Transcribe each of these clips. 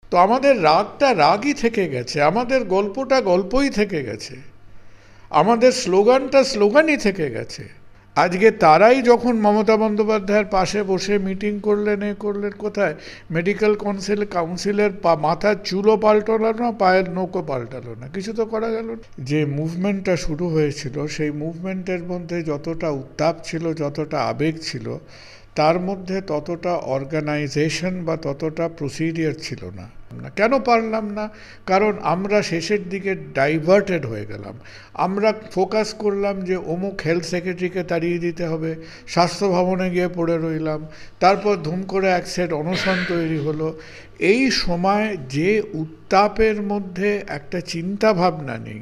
তো আমাদের রাগটা রাগই থেকে গেছে, আমাদের গল্পটা গল্পই থেকে গেছে, আমাদের স্লোগানটা স্লোগানই থেকে গেছে। আজকে তারাই যখন মমতা বন্দ্যোপাধ্যায়ের পাশে বসে মিটিং করলেন, করলেন কোথায়, মেডিকেল কাউন্সিলের মাথার চুলও পাল্টালো না, পায়ের নৌকো পাল্টালো না, কিছু তো করা গেল না। যে মুভমেন্টটা শুরু হয়েছিল সেই মুভমেন্টের মধ্যে যতটা উত্তাপ ছিল, যতটা আবেগ ছিল, তার মধ্যে ততটা অর্গানাইজেশন বা ততটা প্রসিডিওর ছিল না। কেন পারলাম না? কারণ আমরা শেষের দিকে ডাইভার্টেড হয়ে গেলাম। আমরা ফোকাস করলাম যে অমুক হেলথ সেক্রেটারিকে তাড়িয়ে দিতে হবে, স্বাস্থ্য ভবনে গিয়ে পড়ে রইলাম, তারপর ধুম করে এক সেট অনশন তৈরি হলো। এই সময় যে উত্তাপের মধ্যে একটা চিন্তা ভাবনা নেই,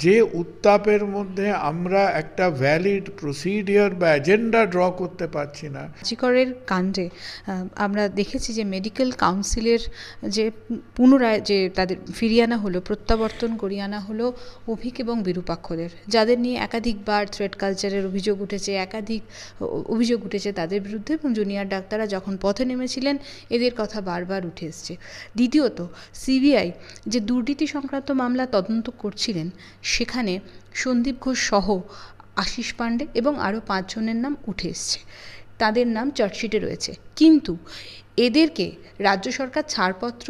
যে উত্তাপের মধ্যে আমরা একটা ভ্যালিড প্রসিডিওর বা এজেন্ডা ড্র করতে পারছি না। জিকরের কাণ্ডে আমরা দেখেছি যে মেডিকেল কাউন্সিলের যে পুনরায় যে তাদের ফিরিয়ে আনা হলো, প্রত্যাবর্তন করিয়ে আনা হলো অভিক এবং বিরূপাক্ষদের, যাদের নিয়ে একাধিকবার থ্রেড কালচারের অভিযোগ উঠেছে, একাধিক অভিযোগ উঠেছে তাদের বিরুদ্ধে, এবং জুনিয়র ডাক্তাররা যখন পথে নেমেছিলেন এদের কথা বারবার উঠে এসছে। দ্বিতীয়ত, সিবিআই যে দুর্নীতি সংক্রান্ত মামলা তদন্ত করছিলেন, সেখানে সন্দীপ ঘোষ সহ আশিস পাণ্ডে এবং আরও 5 জনের নাম উঠে এসছে, তাদের নাম চার্জশিটে রয়েছে। কিন্তু এদেরকে রাজ্য সরকার ছাড়পত্র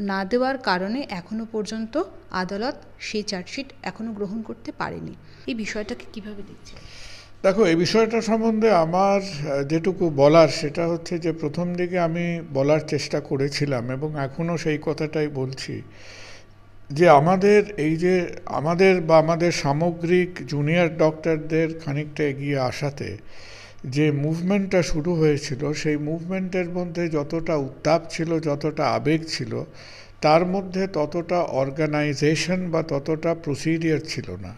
না দেওয়ার কারণে এখনও পর্যন্ত আদালত সেই চার্জশিট এখনও গ্রহণ করতে পারেনি। এই বিষয়টাকে কিভাবে দেখছে? দেখো, এই বিষয়টা সম্বন্ধে আমার যেটুকু বলার সেটা হচ্ছে যে প্রথম দিকে আমি বলার চেষ্টা করেছিলাম এবং এখনও সেই কথাটাই বলছি, যে আমাদের সামগ্রিক জুনিয়র ডক্টরদের খানিকটা এগিয়ে আসাতে যে মুভমেন্টটা শুরু হয়েছিল সেই মুভমেন্টের মধ্যে যতটা উত্তাপ ছিল, যতটা আবেগ ছিল, তার মধ্যে ততটা অর্গানাইজেশন বা ততটা প্রসিডিওর ছিল না।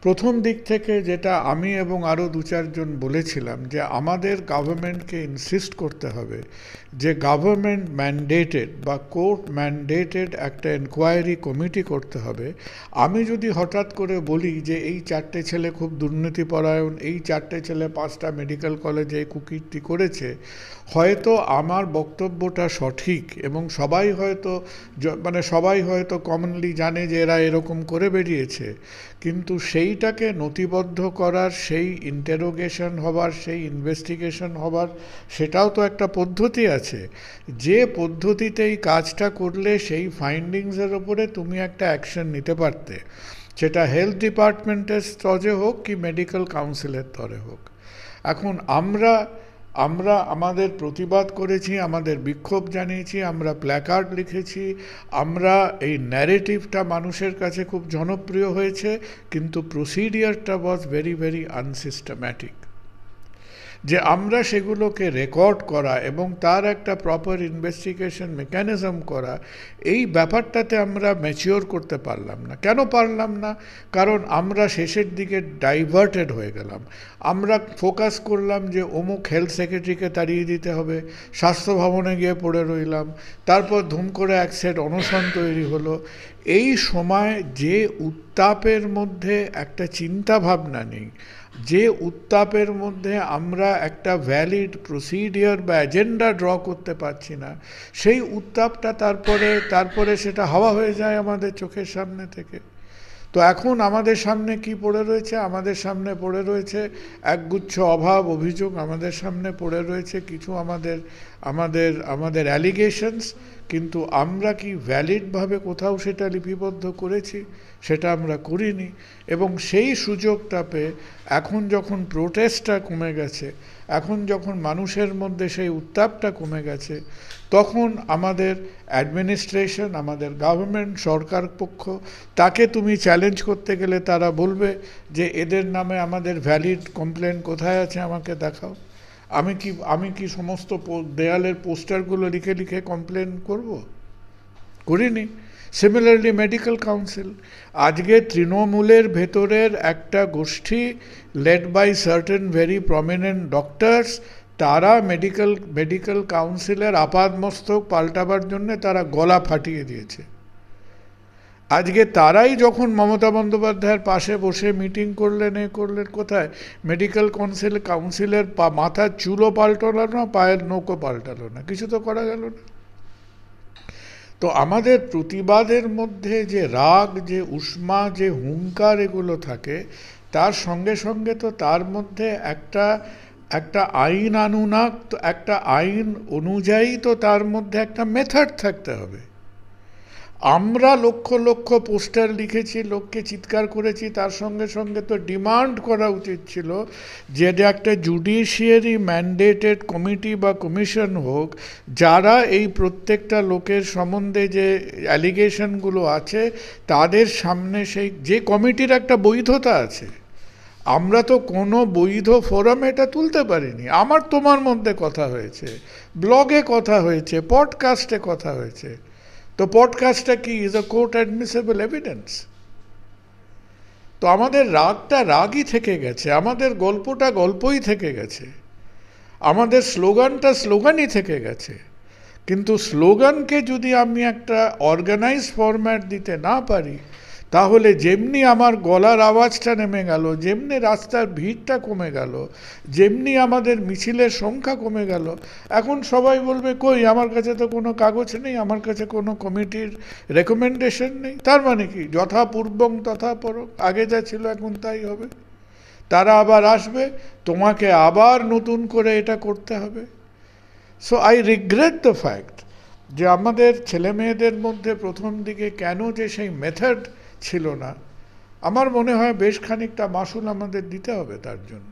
প্রথম দিক থেকে যেটা আমি এবং আরও 2-4 জন বলেছিলাম, যে আমাদের গভর্নমেন্টকে ইনসিস্ট করতে হবে যে গভর্নমেন্ট ম্যান্ডেটেড বা কোর্ট ম্যান্ডেটেড একটা এনকোয়ারি কমিটি করতে হবে। আমি যদি হঠাৎ করে বলি যে এই 4টে ছেলে খুব দুর্নীতিপরায়ণ, এই 4টে ছেলে 5টা মেডিকেল কলেজে কুকীর্তি করেছে, হয়তো আমার বক্তব্যটা সঠিক এবং সবাই হয়তো কমনলি জানে যে এরা এরকম করে বেরিয়েছে, কিন্তু সেইটাকে নথিবদ্ধ করার, সেই ইন্টারোগেশন হবার, সেই ইনভেস্টিগেশন হবার, সেটাও তো একটা পদ্ধতি আছে। যে পদ্ধতিতে এই কাজটা করলে সেই ফাইন্ডিংসের ওপরে তুমি একটা অ্যাকশন নিতে পারতে, সেটা হেলথ ডিপার্টমেন্টের স্তরে হোক কি মেডিকেল কাউন্সিলের স্তরে হোক। এখন আমরা আমাদের প্রতিবাদ করেছি, আমাদের বিক্ষোভ জানিয়েছি, আমরা প্ল্যাকার্ড লিখেছি, আমরা এই ন্যারেটিভটা মানুষের কাছে খুব জনপ্রিয় হয়েছে, কিন্তু প্রসিডিওরটা ওয়াজ ভেরি ভেরি আনসিস্টেম্যাটিক। যে আমরা সেগুলোকে রেকর্ড করা এবং তার একটা প্রপার ইনভেস্টিগেশন মেকানিজম করা, এই ব্যাপারটাতে আমরা ম্যাচিওর করতে পারলাম না। কেন পারলাম না? কারণ আমরা শেষের দিকে ডাইভার্টেড হয়ে গেলাম। আমরা ফোকাস করলাম যে অমুক হেলথ সেক্রেটারিকে তাড়িয়ে দিতে হবে, স্বাস্থ্য ভবনে গিয়ে পড়ে রইলাম, তারপর ধুম করে এক সেট অনশন তৈরি হলো। এই সময় যে উত্তাপের মধ্যে একটা চিন্তা ভাবনা নেই, যে উত্তাপের মধ্যে আমরা একটা ভ্যালিড প্রসিডিওর বা এজেন্ডা ড্র করতে পারছি না, সেই উত্তাপটা তারপরে সেটা হাওয়া হয়ে যায় আমাদের চোখের সামনে থেকে। তো এখন আমাদের সামনে কি পড়ে রয়েছে? আমাদের সামনে পড়ে রয়েছে একগুচ্ছ অভাব অভিযোগ, আমাদের সামনে পড়ে রয়েছে কিছু আমাদের আমাদের আমাদের অ্যালিগেশনস, কিন্তু আমরা কি ভ্যালিডভাবে কোথাও সেটা লিপিবদ্ধ করেছি? সেটা আমরা করিনি। এবং সেই সুযোগটা পেয়ে এখন যখন প্রোটেস্টটা কমে গেছে, এখন যখন মানুষের মধ্যে সেই উত্তাপটা কমে গেছে, তখন আমাদের অ্যাডমিনিস্ট্রেশন, আমাদের গভর্নমেন্ট, সরকার পক্ষ, তাকে তুমি চ্যালেঞ্জ করতে গেলে তারা বলবে যে এদের নামে আমাদের ভ্যালিড কমপ্লেন কোথায় আছে, আমাকে দেখাও। আমি কি সমস্ত দেয়ালের পোস্টারগুলো লিখে লিখে কমপ্লেন করব? করিনি। সিমিলারলি মেডিকেল কাউন্সিল, আজকে তৃণমূলের ভেতরের একটা গোষ্ঠী led by certain very prominent doctors, তারা মেডিকেল কাউন্সিলের আপাদমস্তক পাল্টাবার জন্য তারা গলা ফাটিয়ে দিয়েছে। আজকে তারাই যখন মমতা বন্দ্যোপাধ্যায়ের পাশে বসে মিটিং করলেন, করলেন কোথায়, মেডিকেল কাউন্সিলের মাথার চুলও পাল্টালো না, পায়ের নৌকো পাল্টালো না, কিছু তো করা গেল না। তো আমাদের প্রতিবাদের মধ্যে যে রাগ, যে উষ্মা, যে হুঙ্কার এগুলো থাকে, তার সঙ্গে সঙ্গে তো তার মধ্যে একটা একটা আইন আনুনাক, তো একটা আইন অনুযায়ী তো তার মধ্যে একটা মেথড থাকতে হবে। আমরা লক্ষ লক্ষ পোস্টার লিখেছি, লোককে চিৎকার করেছি, তার সঙ্গে সঙ্গে তো ডিমান্ড করা উচিত ছিল যে একটা জুডিশিয়ারি ম্যান্ডেটেড কমিটি বা কমিশন হোক, যারা এই প্রত্যেকটা লোকের সম্বন্ধে যে অ্যালিগেশনগুলো আছে তাদের সামনে, সেই যে কমিটির একটা বৈধতা আছে, আমরা তো কোনো বৈধ ফোরামে এটা তুলতে পারিনি। আমার তোমার মধ্যে কথা হয়েছে, ব্লগে কথা হয়েছে, পডকাস্টে কথা হয়েছে। তো পডকাস্টটা কি is a court admissible evidence? তো আমাদের রাগটা রাগই থেকে গেছে, আমাদের গল্পটা গল্পই থেকে গেছে, আমাদের স্লোগানটা স্লোগানই থেকে গেছে। কিন্তু স্লোগানকে যদি আমি একটা অর্গানাইজ ফরম্যাট দিতে না পারি, তাহলে যেমনি আমার গলার আওয়াজটা নেমে গেল, যেমনি রাস্তার ভিড়টা কমে গেল, যেমনি আমাদের মিছিলের সংখ্যা কমে গেল, এখন সবাই বলবে কই আমার কাছে তো কোনো কাগজ নেই, আমার কাছে কোনো কমিটির রেকমেন্ডেশন নেই। তার মানে কি, যথা পূর্বং তথা পরং, আগে যা ছিল এখন তাই হবে। তারা আবার আসবে, তোমাকে আবার নতুন করে এটা করতে হবে। So I regret the fact যে আমাদের ছেলে মেয়েদের মধ্যে প্রথম দিকে কেন যে সেই মেথড ছিল না, আমার মনে হয় বেশ খানিকটা মাসুল আমাদের দিতে হবে তার জন্য।